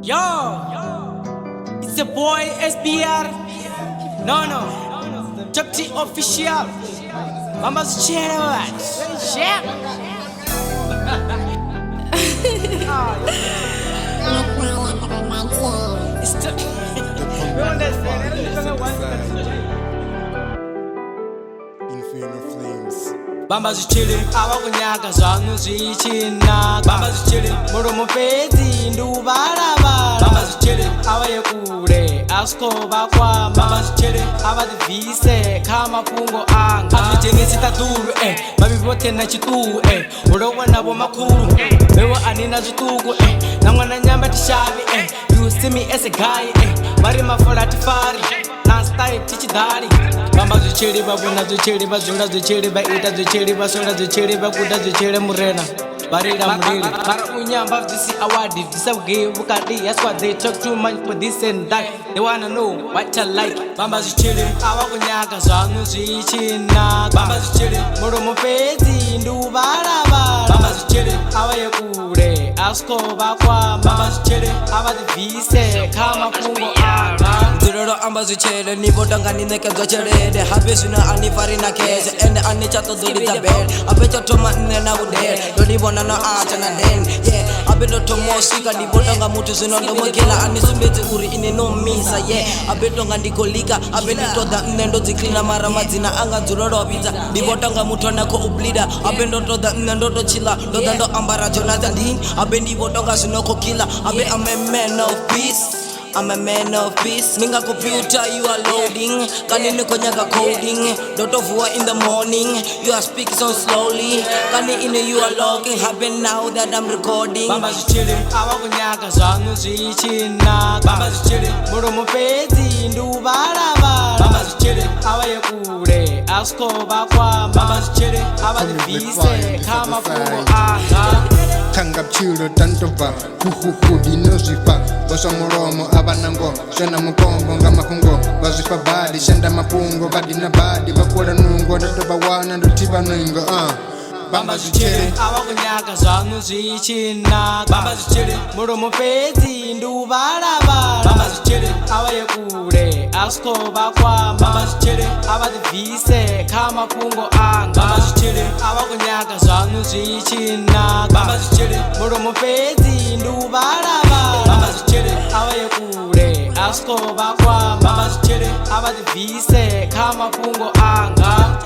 Yo, it's your boy S.B.R. No, Topp Tee official. Mama Zwitshele. Shit. Bamba Zwitshele abakunyaka zanu zichina. Bamba Zwitshele muromo pezi ndubalabala. Bamba Zwitshele abaye kule asikoba kwa. Bamba Zwitshele abadivise kama pungo anga. Abijengisa dulu babibote na chitugu ulowa nabo makuru bewa anina zitugu namwana nyamba tishabi you see me as a guy bari mafola tifari na style tichidari. Bamba Zwitshele babona Zwitshele bazula Zwitshele baita Zwitshele basola Zwitshele bakuda Zwitshele murena barira murili bara unyamba visi awadi visabge bukadi. That's why they talk too much for this and that. They wanna know what I like. Bamba Zwitshele abakunyaka zanu zichina. Bamba Zwitshele muromo pezi ndubalabala. Bamba Zwitshele abaye kule asikoba kwa. Bamba Zwitshele abadivise kama pungo anga. Ziroro amba Zwitshele nibotanga ninekedzwa chelede habe zwino anifari na kese ende anichaṱoḓolidza bele abe tsho thoma nne na vhudele ndo ndi vhona na atsha na dende abe ndo thoma u swika ndi vhotanga muthu zwino ndo mogela anisumbedze uri ine no misa abe tonga ndi khou lika abe ndi ṱoḓa nne ndo dzi cleaner mara madzina anga dzulo lovhidza ndi vhotanga muthu ane khou bleeda abe ndo ṱoḓa nne ndo to chila ndo ḓa ndo ambara Jonathan Dean abe ndi vhotonga zwino khou killer abe I'm a man of peace. I'm a man of peace. Ninga computer you are loading. Kani niko nyaga coding. Dotovua in the morning. You are speaking so slowly. Kani ine you are logging. Happen now that I'm recording. Bamba Zwitshele abakunyaka zanu zichina. Bamba Zwitshele muromo pezi ndubalabala. Bamba Zwitshele abaye kule asikoba kwa. Bamba Zwitshele abadivise kama pungo anga. Kanga pchilo tantova dinozvifa boswa mulomo avanango shona mukombo nga makungo vazvifa badi shanda mapungo vadina badi vakola nungo ndotovawana ndotiva ningo Bamba Zwitshele abakunyaka zanu zichina. Bamba Zwitshele muromo pezi ndubalabala. Bamba Zwitshele abaye kule asikoba kwa. Bamba Zwitshele abadivise kama pungo anga. Bamba Zwitshele abakunyaka zanu zichina. Bamba Zwitshele muromo pezi ndubalabala. Bamba Zwitshele abaye kule asikoba kwa. Bamba Zwitshele abadivise kama pungo anga.